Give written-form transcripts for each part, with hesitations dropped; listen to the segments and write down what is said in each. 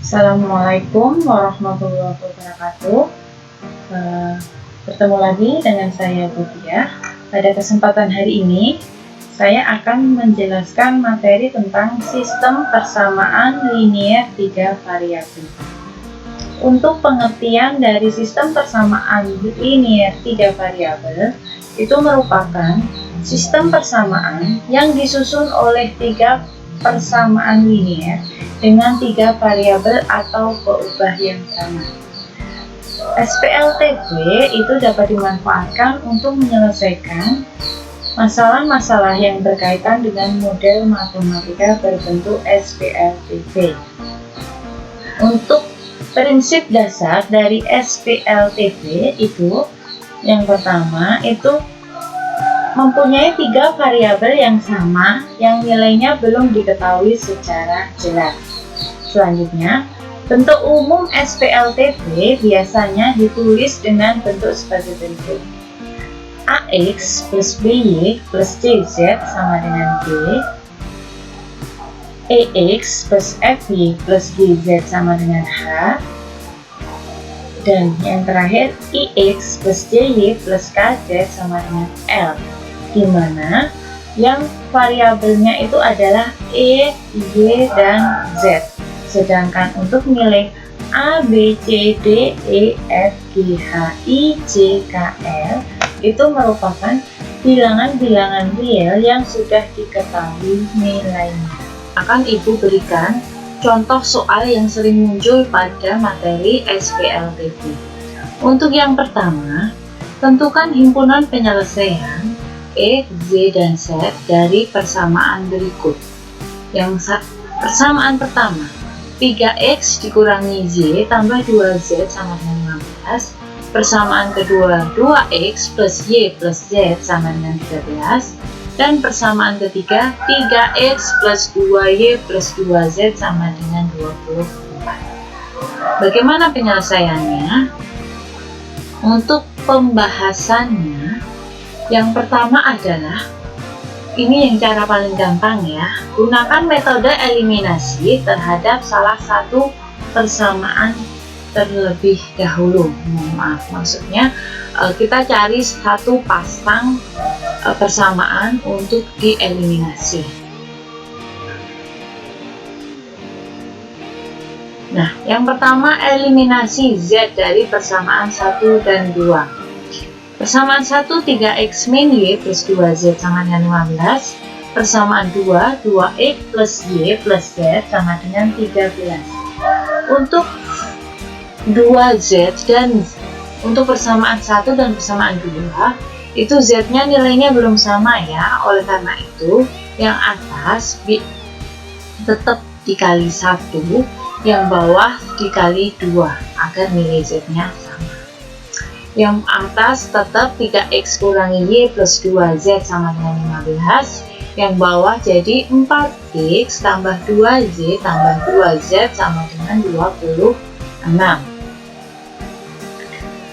Assalamualaikum warahmatullahi wabarakatuh. Bertemu lagi dengan saya Budia. Pada kesempatan hari ini saya akan menjelaskan materi tentang sistem persamaan linier 3 variabel. Untuk pengertian dari sistem persamaan linier 3 variabel, itu merupakan sistem persamaan yang disusun oleh 3 persamaan linier dengan 3 variabel atau peubah yang sama. SPLTB itu dapat dimanfaatkan untuk menyelesaikan masalah-masalah yang berkaitan dengan model matematika berbentuk SPLTB. Untuk prinsip dasar dari SPLTB itu, yang pertama itu mempunyai 3 variabel yang sama yang nilainya belum diketahui secara jelas. Selanjutnya, bentuk umum SPLTB biasanya ditulis dengan bentuk sebagai berikut. AX plus BY plus CZ sama dengan B. EX plus FY plus GZ sama dengan H. Dan yang terakhir, IX plus JY plus KZ sama dengan L, di mana yang variabelnya itu adalah E, Y, dan Z. Sedangkan untuk nilai A, B, C, D, E, F, G, H, I, J, K, L itu merupakan bilangan-bilangan real yang sudah diketahui nilainya. Akan Ibu berikan contoh soal yang sering muncul pada materi SPLTB. Untuk yang pertama, tentukan himpunan penyelesaian E, Z, dan Z dari persamaan berikut. Yang persamaan pertama, 3X dikurangi Z tambah 2Z sama dengan 15. Persamaan kedua, 2X plus Y plus Z sama dengan 13. Dan persamaan ketiga, 3X plus 2Y plus 2Z sama dengan 24. Bagaimana penyelesaiannya? Untuk pembahasannya, yang pertama adalah, ini yang cara paling gampang ya, gunakan metode eliminasi terhadap salah satu persamaan terlebih dahulu. Maksudnya kita cari satu pasang persamaan untuk dieliminasi. Nah, yang pertama eliminasi Z dari persamaan 1 dan 2. Persamaan 1, 3X min Y plus 2Z sama dengan 15. Persamaan 2, 2X plus Y plus Z sama dengan 13. Untuk 2Z dan untuk persamaan 1 dan persamaan 2, itu Z-nya nilainya belum sama ya. Oleh karena itu, yang atas tetap dikali 1, yang bawah dikali 2 agar nilai Z-nya sama. Yang atas tetap 3X kurangi Y plus 2Z sama dengan 15. Yang bawah jadi 4X tambah 2Z tambah 2Z sama dengan 26.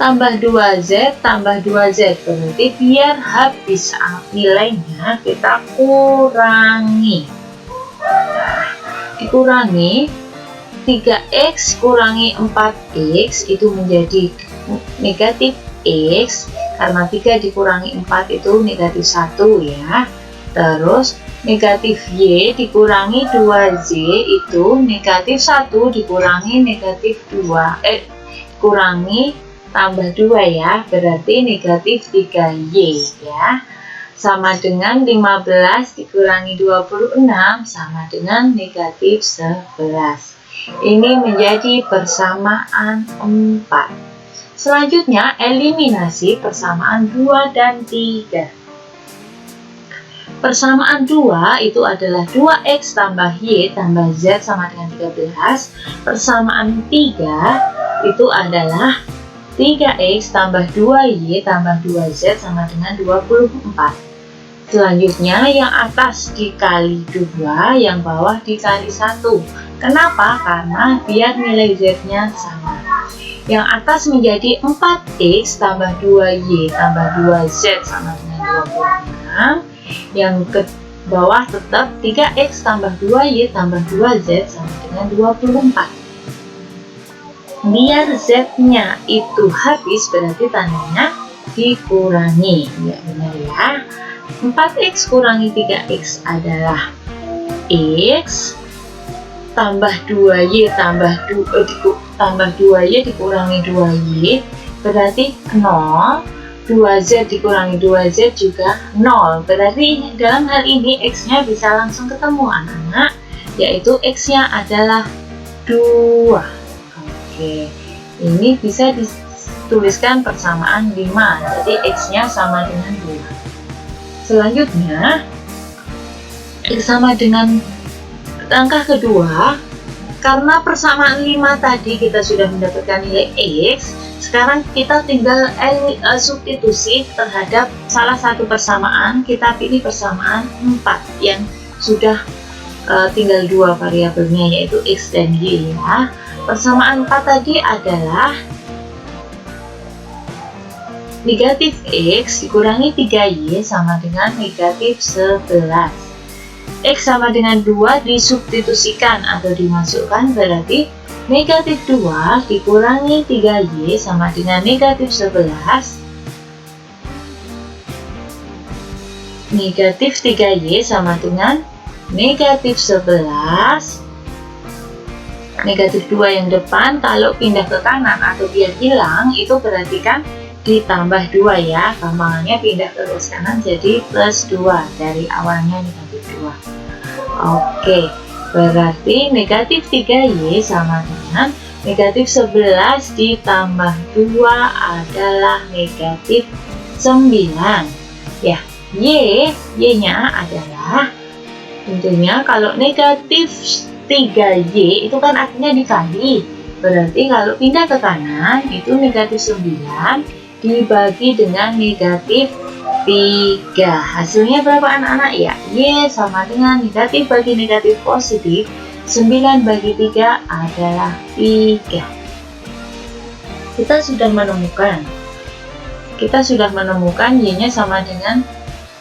Tambah 2Z tambah 2Z, berarti biar habis nilainya kita kurangi. Nah, dikurangi 3X kurangi 4X itu menjadi negatif X, karena 3 dikurangi 4 itu negatif 1 ya. Terus negatif Y dikurangi 2Z itu negatif 1 dikurangi negatif 2, kurangi tambah 2 ya, berarti negatif 3Y ya. Sama dengan 15 dikurangi 26 sama dengan negatif 11. Ini menjadi persamaan 4. Selanjutnya eliminasi persamaan 2 dan 3. Persamaan 2 itu adalah 2X tambah Y tambah Z sama dengan 13. Persamaan 3 itu adalah 3X tambah 2Y tambah 2Z sama dengan 24. Selanjutnya yang atas dikali 2, yang bawah dikali 1. Kenapa? Karena biar nilai Z-nya sama. Yang atas menjadi 4X tambah 2Y tambah 2Z sama dengan 26. Yang ke bawah tetap 3X tambah 2Y tambah 2Z sama dengan 24. biar Z-nya itu habis berarti tandanya dikurangi. Ya benar ya. 4x kurangi 3x adalah x tambah 2y tambah 2y dikurangi 2y berarti 0. 2z dikurangi 2z juga 0. Berarti dalam hal ini x-nya bisa langsung ketemu anak-anak, yaitu x-nya adalah 2. Oke, ini bisa dituliskan persamaan 5. Jadi x-nya sama dengan 2. Selanjutnya x sama dengan langkah kedua, karena persamaan 5 tadi kita sudah mendapatkan nilai x. Sekarang kita tinggal substitusi terhadap salah satu persamaan. Kita pilih persamaan 4 yang sudah tinggal 2 variabelnya, yaitu x dan y ya. Persamaan 4 tadi adalah negatif x dikurangi 3y sama dengan negatif 11. X sama dengan 2 disubstitusikan atau dimasukkan, berarti negatif 2 dikurangi 3y sama dengan negatif 11. Negatif 3y sama dengan negatif 11. Negatif 2 yang depan kalau pindah ke kanan atau biar hilang itu berarti kan ditambah 2 ya, gampangannya pindah ke garis kanan jadi plus 2 dari awalnya negatif 2. Oke, berarti negatif 3y sama dengan negatif 11 ditambah 2 adalah negatif 9 ya. Y-nya adalah tentunya kalau negatif 3y itu kan artinya dikali, berarti kalau pindah ke kanan itu negatif 9 dibagi dengan negatif 3. Hasilnya berapa anak-anak ya? Y sama dengan negatif bagi negatif positif, 9 bagi 3 adalah 3. Kita sudah menemukan Y-nya sama dengan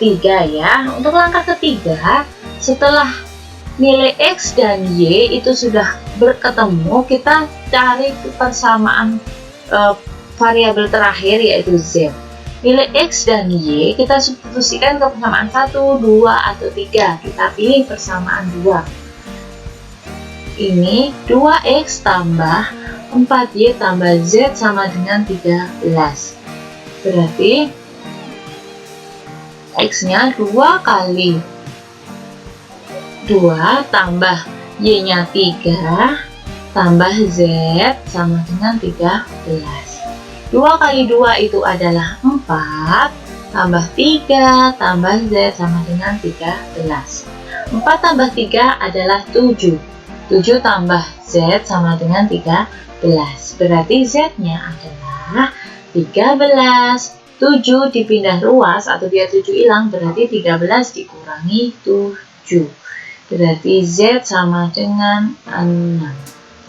3 ya. Untuk langkah ketiga, setelah nilai X dan Y itu sudah berketemu, kita cari persamaan variabel terakhir yaitu Z. Nilai X dan Y kita substitusikan ke persamaan 1, 2, atau 3. Kita pilih persamaan 2. Ini 2X tambah 4Y tambah Z sama dengan 13. Berarti X-nya 2 kali 2 tambah Y-nya 3 tambah Z sama dengan 13. 2 kali 2 itu adalah 4 tambah 3 tambah Z sama dengan 13. 4 tambah 3 adalah 7. 7 tambah Z sama dengan 13. Berarti Z-nya adalah 13. 7 dipindah ruas atau biar 7 hilang, berarti 13 dikurangi 7. Berarti Z sama dengan 6.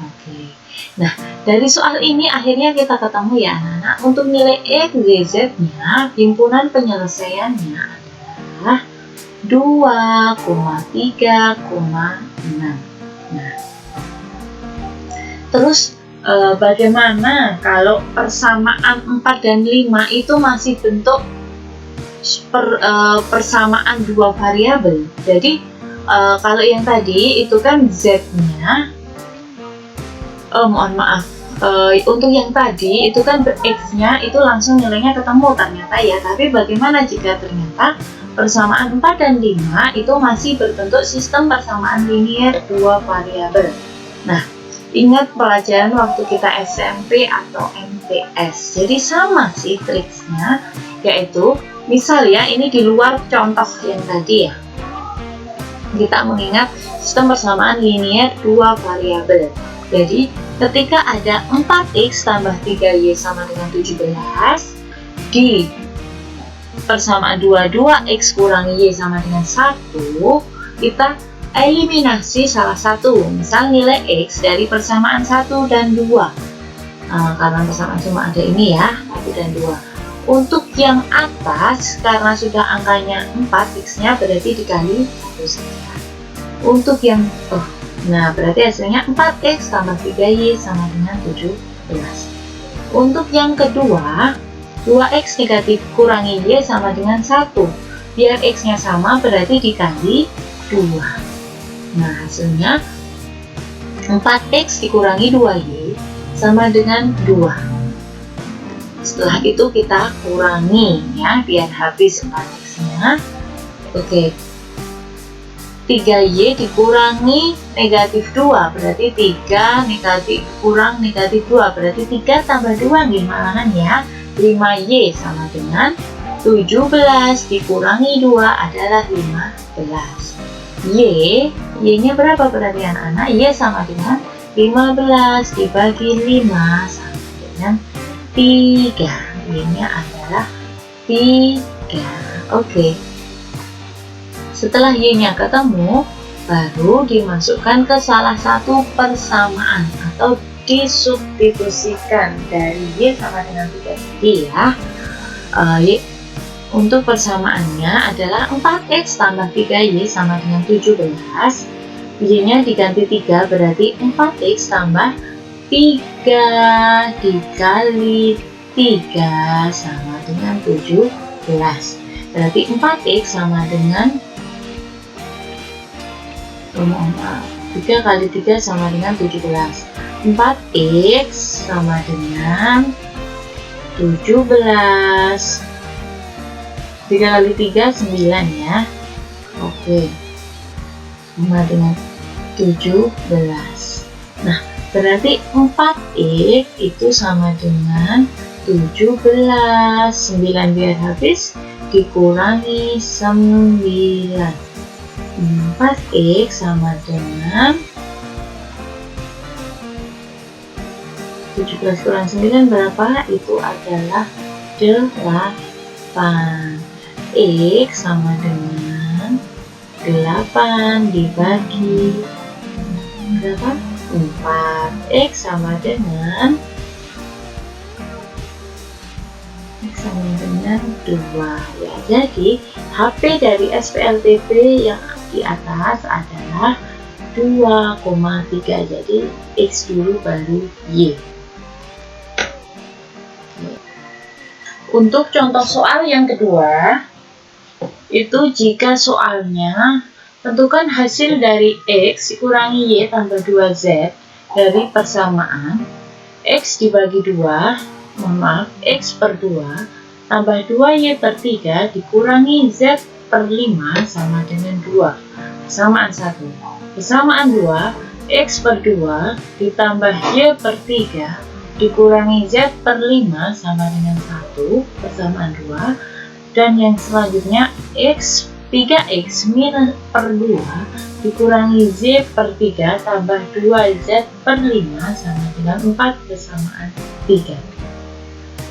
Oke. Nah, dari soal ini akhirnya kita ketemu ya anak-anak, untuk nilai X, Y, Z-nya, himpunan penyelesaiannya adalah 2,3,6. Nah, terus bagaimana kalau persamaan 4 dan 5 itu masih bentuk persamaan dua variabel? Jadi, kalau yang tadi itu kan Z-nya, untuk yang tadi itu kan X-nya itu langsung nilainya ketemu ternyata ya. Tapi bagaimana jika ternyata persamaan 4 dan 5 itu masih berbentuk sistem persamaan linear dua variabel? Nah, ingat pelajaran waktu kita SMP atau MTS. Jadi sama sih triksnya, yaitu misal ya, ini di luar contoh yang tadi ya. Kita mengingat sistem persamaan linear dua variabel. Jadi, ketika ada 4x tambah 3y sama dengan 17, di persamaan 2x kurangi y sama dengan 1, kita eliminasi salah satu. Misal nilai x dari persamaan 1 dan 2. Karena persamaan cuma ada ini ya, 1 dan 2. Untuk yang atas, karena sudah angkanya 4, x-nya berarti dikali 1 saja. Untuk yang nah, berarti hasilnya 4x tambah 3y sama dengan 17. Untuk yang kedua, 2x negatif kurangi y sama dengan 1. Biar x-nya sama berarti dikali 2. Nah, hasilnya 4x dikurangi 2y sama dengan 2. Setelah itu kita kurangi ya, biar habis 4x-nya. Oke, 3y dikurangi negatif 2 berarti 3 negatif kurang negatif 2 berarti 3 tambah 2 gimana ya, 5y sama dengan 17 dikurangi 2 adalah 15. Y-nya berapa berarti anak-anak? Y sama dengan 15 dibagi 5 sama dengan 3. Y-nya adalah 3. Oke. Setelah Y-nya ketemu, baru dimasukkan ke salah satu persamaan atau disubstitusikan dari Y sama dengan 3 tadi ya. Untuk persamaannya adalah 4x tambah 3y sama dengan 17. Y-nya diganti 3 berarti 4x tambah 3 dikali 3 sama dengan 17. Berarti 4x sama dengan 3 kali 3 sama dengan 17. 4x sama dengan 17. 3 kali 3 9 ya. Oke, sama dengan 17. Nah, berarti 4x itu sama dengan 17. 9 biar habis dikurangi 9. 4x sama dengan 17 kurang 9 berapa? Itu adalah 8. X sama dengan 8 dibagi berapa? 4. X sama dengan 2 ya. Jadi HP dari SPLTP yang di atas adalah 2,3. Jadi X dulu baru Y. Untuk contoh soal yang kedua, itu jika soalnya tentukan hasil dari X dikurangi Y tambah 2Z dari persamaan X dibagi 2, X per 2 tambah 2Y per 3 dikurangi Z per 5 sama dengan 2. Persamaan 1. Persamaan 2, X per 2 ditambah Y per 3 dikurangi Z per 5 sama dengan 1, persamaan 2. Dan yang selanjutnya X 3X minus per 2 dikurangi Z per 3 tambah 2Z per 5 sama dengan 4, persamaan 3.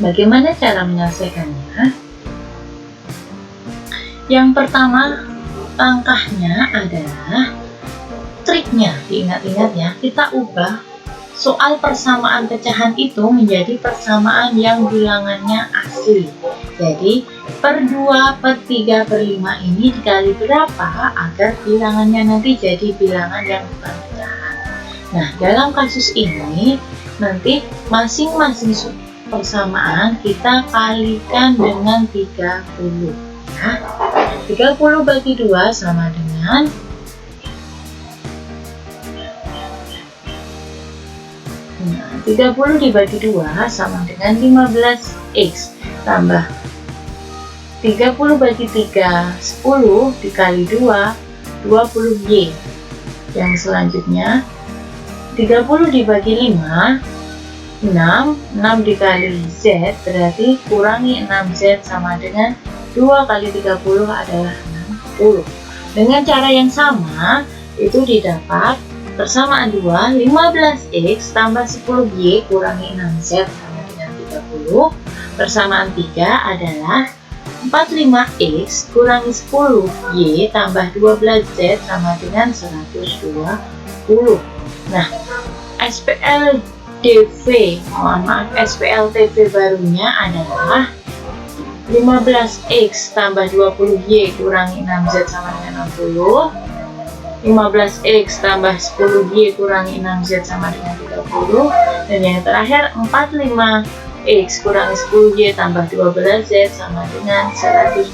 Bagaimana cara menyelesaikannya? Yang pertama, langkahnya adalah triknya, diingat-ingat ya, kita ubah soal persamaan pecahan itu menjadi persamaan yang bilangannya asli. Jadi per 2, per 3, per 5 ini dikali berapa agar bilangannya nanti jadi bilangan yang bukan pecahan. Nah, dalam kasus ini nanti masing-masing persamaan kita kalikan dengan 30 ya. 30 bagi 2 sama dengan 30 dibagi 2 sama dengan 15x tambah 30 bagi 3 10 dikali 2 20y. Yang selanjutnya 30 dibagi 5 6 dikali z berarti kurangi 6z sama dengan 2 kali 30 adalah 60. Dengan cara yang sama itu didapat persamaan 2, 15x tambah 10y kurangi 6z sama dengan 30. Persamaan 3 adalah 45x kurangi 10y tambah 12z sama dengan 120. Nah, SPLTV barunya adalah 15x tambah 20y kurangi 6z sama dengan 60 15x tambah 10y kurangi 6z sama dengan 30. Dan yang terakhir 45x kurangi 10y tambah 12z sama dengan 100.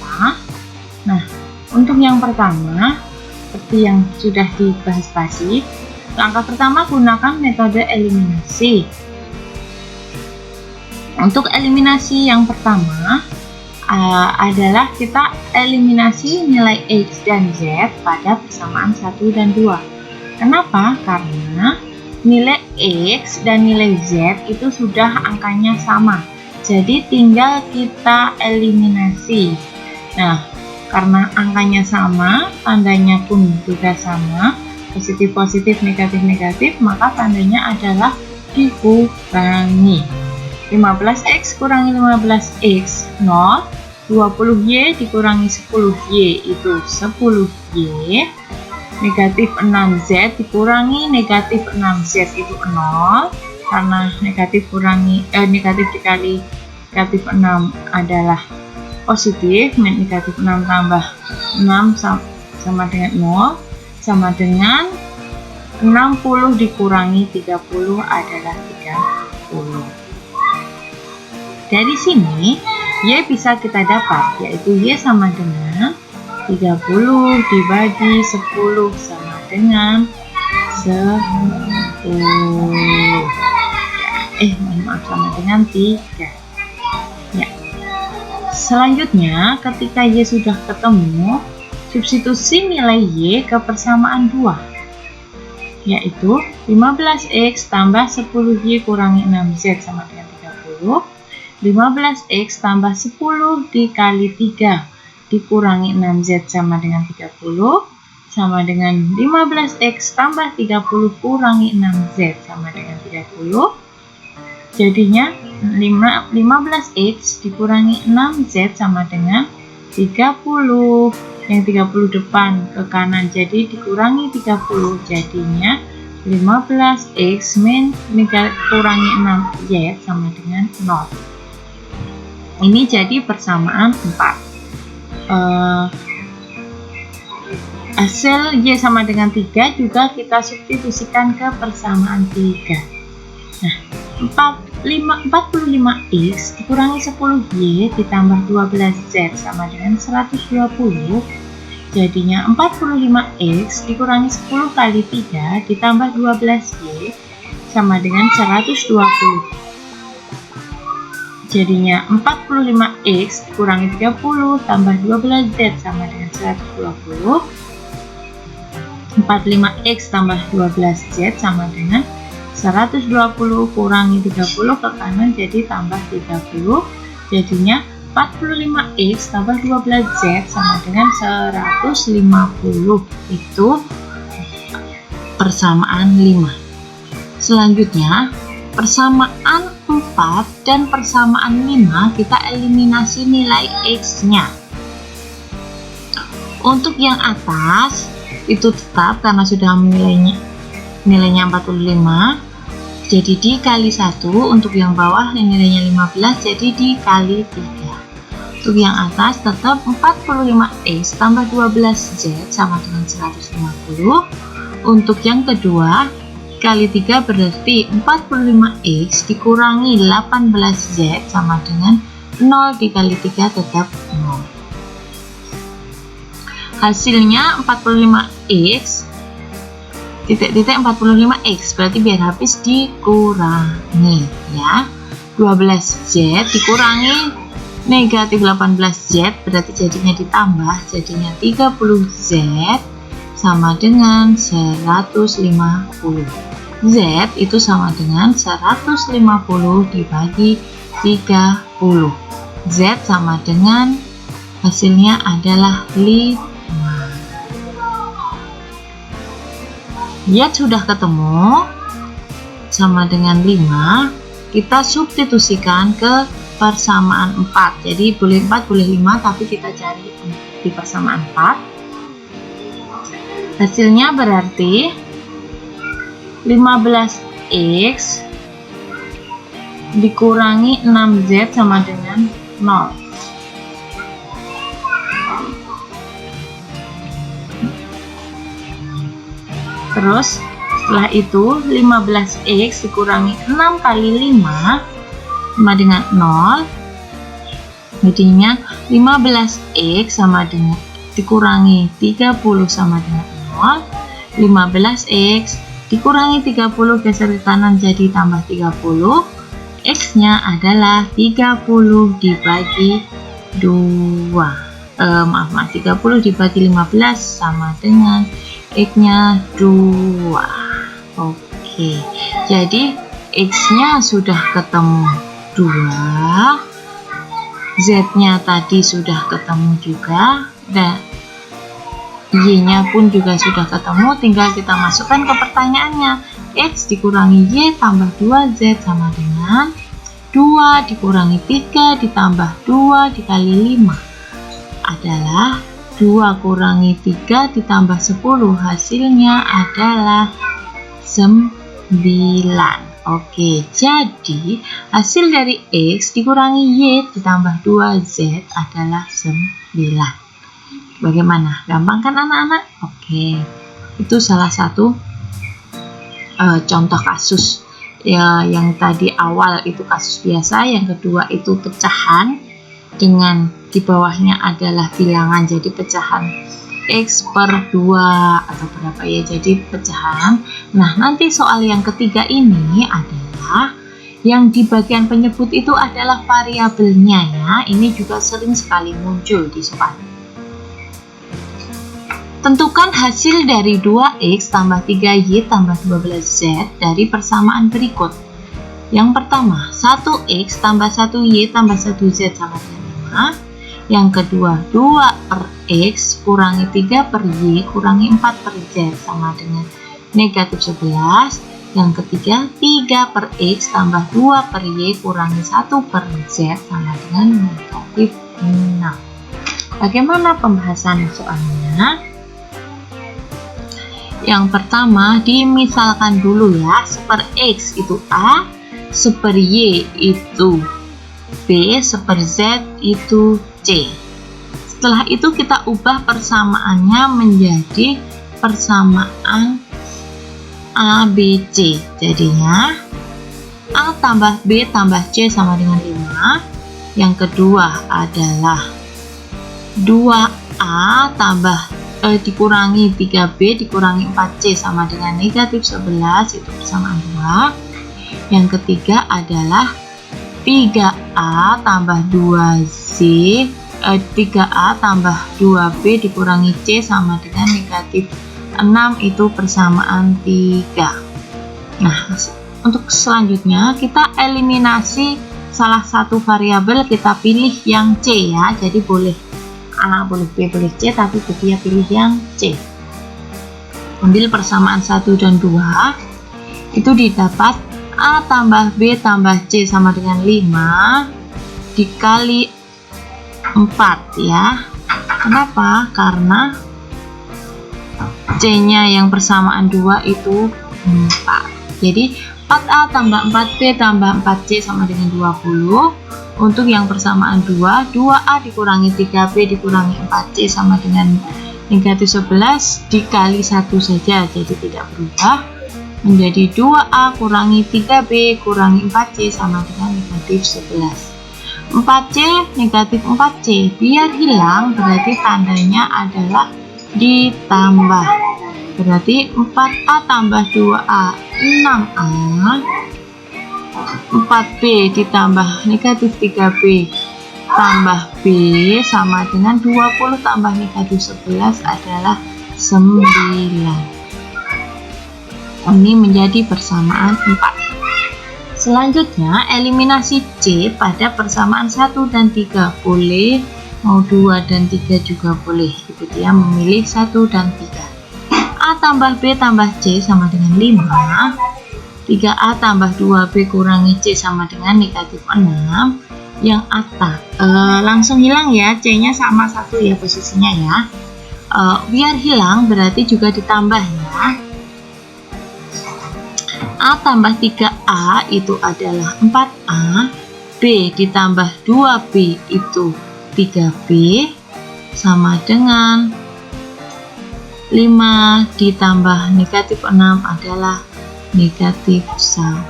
Nah, untuk yang pertama, seperti yang sudah dibahas tadi, langkah pertama gunakan metode eliminasi. Untuk eliminasi yang pertama adalah kita eliminasi nilai X dan Z pada persamaan 1 dan 2. Kenapa? Karena nilai X dan nilai Z itu sudah angkanya sama. Jadi tinggal kita eliminasi. Nah, karena angkanya sama, tandanya pun juga sama, positif-positif, negatif-negatif, maka tandanya adalah dikurangi. 15x kurangi 15x 0, 20y dikurangi 10y itu 10y, negatif 6z dikurangi negatif 6z itu 0, karena negatif dikali negatif 6 adalah positif, negatif 6 tambah 6 sama dengan 0, sama dengan 60 dikurangi 30 adalah 30. Dari sini, Y bisa kita dapat, yaitu Y sama dengan 30 dibagi 10 sama dengan 10. Sama dengan 3. Ya. Selanjutnya, ketika Y sudah ketemu, substitusi nilai Y ke persamaan 2, yaitu 15x tambah 10y kurangi 6z sama dengan 30. 15x tambah 10 dikali 3 dikurangi 6z sama dengan 30 sama dengan 15x tambah 30 kurangi 6z sama dengan 30. Jadinya 15x dikurangi 6z sama dengan 30. Yang 30 depan ke kanan, jadi dikurangi 30, jadinya 15x kurangi 6z sama dengan 0. Ini jadi persamaan 4. Hasil Y sama dengan 3 juga kita substitusikan ke persamaan 3. Nah, 45x dikurangi 10y ditambah 12z sama dengan 120. Jadinya 45x dikurangi 10 kali 3 ditambah 12y sama dengan 120. Jadinya 45x kurangi 30 tambah 12z sama dengan 120. 45x tambah 12z sama dengan 120 kurangi 30 ke kanan jadi tambah 30. Jadinya 45x tambah 12z sama dengan 150. Itu persamaan 5. Selanjutnya, persamaan 4 dan persamaan 5 kita eliminasi nilai X-nya. Untuk yang atas itu tetap karena sudah nilainya 45, jadi dikali 1. Untuk yang bawah yang nilainya 15 jadi dikali 3. Untuk yang atas tetap 45x tambah 12z sama dengan 150. Untuk yang kedua kali 3 berarti 45x dikurangi 18z sama dengan 0 dikali 3 tetap 0. Hasilnya 45x titik-titik 45x, berarti biar habis dikurangi ya. 12z dikurangi negatif 18z berarti jadinya ditambah, jadinya 30z sama dengan 150. Z itu sama dengan 150 dibagi 30. Z sama dengan hasilnya adalah 5. Y sudah ketemu sama dengan 5, kita substitusikan ke persamaan 4. Jadi boleh 4 boleh 5, tapi kita cari di persamaan 4. Hasilnya berarti 15x dikurangi 6z sama dengan 0. Terus setelah itu 15x dikurangi 6 kali 5 sama dengan 0. Jadinya 15x sama dengan dikurangi 30 sama dengan 0. 15x dikurangi 30 geser ke kanan jadi tambah 30. X nya adalah 30 dibagi 2. 30 dibagi 15 sama dengan X nya 2. Oke, jadi X nya sudah ketemu 2, Z nya tadi sudah ketemu juga, dan Y nya pun juga sudah ketemu. Tinggal kita masukkan ke pertanyaannya. X dikurangi Y tambah 2Z sama dengan 2 dikurangi 3 ditambah 2 dikali 5 adalah 2 kurangi 3 ditambah 10, hasilnya adalah 9. Oke, jadi hasil dari X dikurangi Y ditambah 2Z adalah 9. Bagaimana? Gampang kan anak-anak? Oke, itu salah satu contoh kasus ya. Yang tadi awal itu kasus biasa, yang kedua itu pecahan dengan di bawahnya adalah bilangan, jadi pecahan X per 2 atau berapa ya, jadi pecahan. Nah, nanti soal yang ketiga ini adalah yang di bagian penyebut itu adalah variabelnya ya. Ini juga sering sekali muncul di soal. Tentukan hasil dari 2x tambah 3y tambah 12z dari persamaan berikut. Yang pertama, 1x tambah 1y tambah 1z sama dengan 5. Yang kedua, 2 per x kurangi 3 per y kurangi 4 per z sama dengan negatif 11. Yang ketiga, 3 per x tambah 2 per y kurangi 1 per z sama dengan negatif 6. Bagaimana pembahasan soalnya? Yang pertama, dimisalkan dulu ya. Seper X itu A, seper Y itu B, seper Z itu C. Setelah itu kita ubah persamaannya menjadi persamaan A, B, C. Jadinya A tambah B tambah C sama dengan 5. Yang kedua adalah 2A tambah dikurangi 3B dikurangi 4C sama dengan negatif 11, itu persamaan 2. Yang ketiga adalah 3A tambah 2Z 3A tambah 2B dikurangi C sama dengan negatif 6, itu persamaan 3. Nah, untuk selanjutnya kita eliminasi salah satu variabel, kita pilih yang C ya. Jadi boleh A, boleh B, boleh C, tapi dia pilih yang C. Ambil persamaan 1 dan 2, itu didapat A tambah B tambah C sama dengan 5 dikali 4 ya. Kenapa? Karena C nya yang persamaan 2 itu 4. Jadi 4A tambah 4B tambah 4C sama dengan 20. Untuk yang persamaan 2, 2A dikurangi 3B dikurangi 4C sama dengan negatif 11 dikali 1 saja, jadi tidak berubah, menjadi 2A kurangi 3B kurangi 4C sama dengan negatif 11. 4C negatif 4C, biar hilang berarti tandanya adalah ditambah. Berarti 4A tambah 2A 6A, 4B ditambah negatif 3B tambah B sama dengan 20 tambah negatif 11 adalah 9. Ini menjadi persamaan 4. Selanjutnya, eliminasi C pada persamaan 1 dan 3. Boleh, mau 2 dan 3 juga boleh. Itu dia memilih 1 dan 3. A tambah B tambah C sama dengan 5. 3A tambah 2B kurangi C sama dengan negatif 6. Yang atas langsung hilang ya, C nya sama 1 ya posisinya ya. Biar hilang berarti juga ditambah ya. A tambah 3A itu adalah 4A, B ditambah 2B itu 3B sama dengan 5 ditambah negatif 6 adalah negatif 1.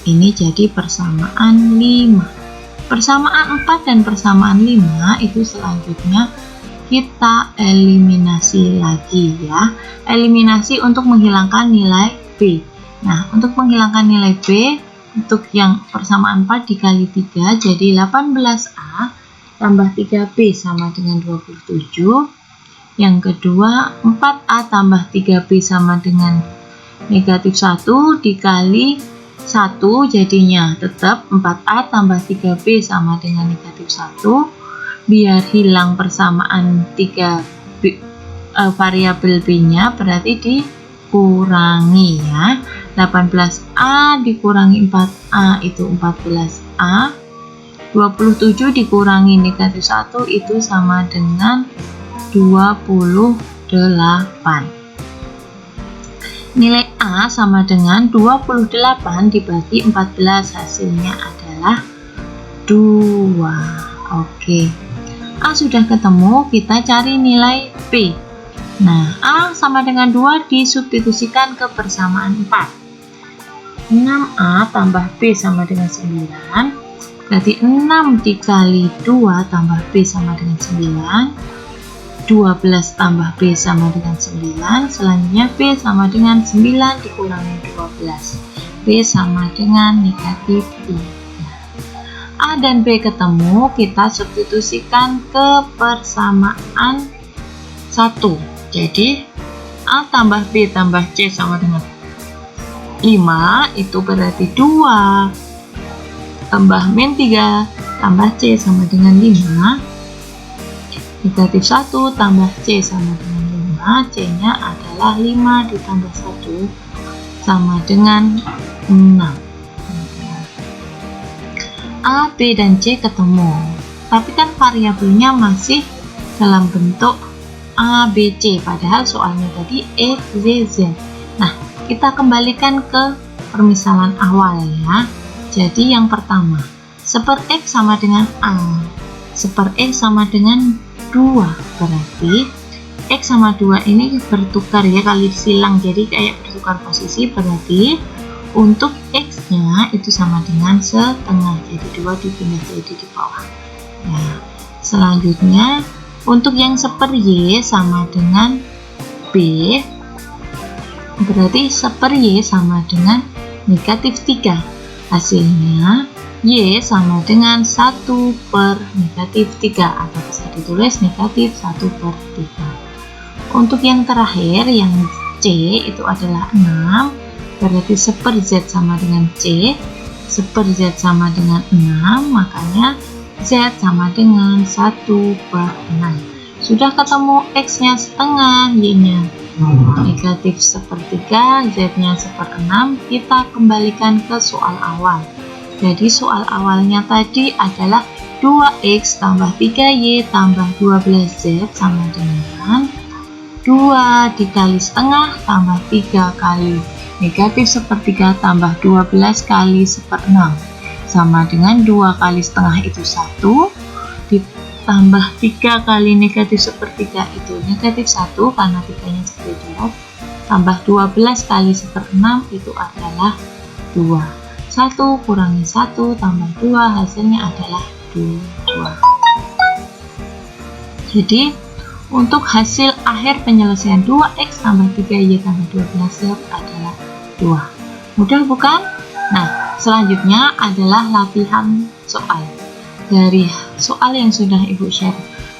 Ini jadi persamaan 5. Persamaan 4 dan persamaan 5 itu selanjutnya kita eliminasi lagi ya. Eliminasi untuk menghilangkan nilai B. Nah, untuk menghilangkan nilai B, untuk yang persamaan 4 dikali 3 jadi 18A tambah 3B sama dengan 27. Yang kedua 4A tambah 3B sama dengan negatif 1 dikali 1 jadinya tetap 4A tambah 3B sama dengan negatif 1. Biar hilang persamaan 3 variabel B-nya berarti dikurangi ya. 18A dikurangi 4A itu 14A. 27 dikurangi negatif 1 itu sama dengan 28. Nilai A sama dengan 28 dibagi 14, hasilnya adalah 2. Oke. A sudah ketemu, kita cari nilai B. Nah, A sama dengan 2 disubstitusikan ke persamaan 4. 6A tambah B sama dengan 9. Berarti 6 dikali 2 tambah B sama dengan 9. 12 tambah B sama dengan 9. Selanjutnya B sama dengan 9 dikurangi 12. B sama dengan negatif 3. A dan B ketemu, kita substitusikan ke persamaan 1. Jadi A tambah B tambah C sama dengan 5, itu berarti 2 tambah min 3 tambah C sama dengan 5. Negatif 1 tambah C sama dengan 5, C nya adalah 5 ditambah 1 sama dengan 6. A, B, dan C ketemu, tapi kan variabelnya masih dalam bentuk A, B, C, padahal soalnya tadi X, Y, Z. Nah, kita kembalikan ke permisalan awal ya. Jadi yang pertama, seper X sama dengan A, seper X sama dengan 2, berarti X sama 2 ini bertukar ya, kali silang, jadi kayak bertukar posisi, berarti untuk X nya itu sama dengan setengah, jadi 2 dipindah jadi di bawah. Nah, selanjutnya untuk yang seper Y sama dengan B, berarti seper Y sama dengan negatif 3. Hasilnya Y sama dengan 1 per negatif 3, atau bisa ditulis negatif 1 per 3. Untuk yang terakhir, yang C itu adalah 6. Berarti seper Z sama dengan C, seper Z sama dengan 6, makanya Z sama dengan 1 per 6. Sudah ketemu X nya setengah, Y nya negatif sepertiga, Z nya seper6, kita kembalikan ke soal awal. Jadi soal awalnya tadi adalah 2X tambah 3Y tambah 12Z sama dengan 2 dikali setengah tambah 3 kali negatif sepertiga tambah 12 kali seper6 sama dengan 2 kali setengah itu 1 ditambah 3 kali negatif sepertiga itu negatif 1 karena 3 nya seperti jawab, tambah 12 kali seper6 itu adalah 2. 1 kurangi 1 tambah 2 hasilnya adalah 2. Jadi untuk hasil akhir penyelesaian 2X tambah 3Y tambah 12Z adalah 2. Mudah bukan? Nah, selanjutnya adalah latihan soal. Dari soal yang sudah Ibu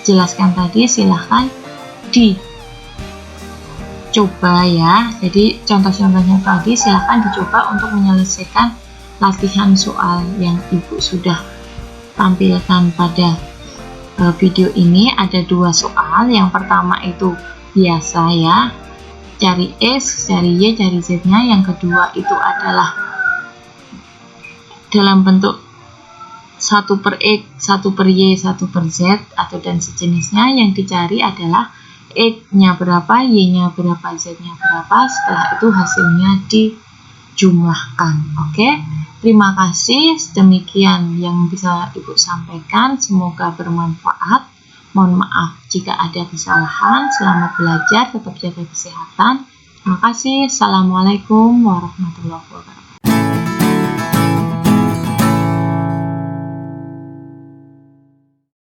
jelaskan tadi, silahkan dicoba ya. Jadi contoh-contohnya tadi silahkan dicoba untuk menyelesaikan latihan soal yang Ibu sudah tampilkan pada video ini. Ada 2 soal. Yang pertama itu biasa ya, cari X, cari Y, cari Z nya. Yang kedua itu adalah dalam bentuk 1 per X, 1 per Y, 1 per Z atau dan sejenisnya. Yang dicari adalah X nya berapa, Y nya berapa, Z nya berapa. Setelah itu hasilnya dijumlahkan. Oke, terima kasih. Demikian yang bisa Ibu sampaikan, semoga bermanfaat. Mohon maaf jika ada kesalahan. Selamat belajar, tetap jaga kesehatan. Terima kasih. Assalamualaikum warahmatullahi wabarakatuh.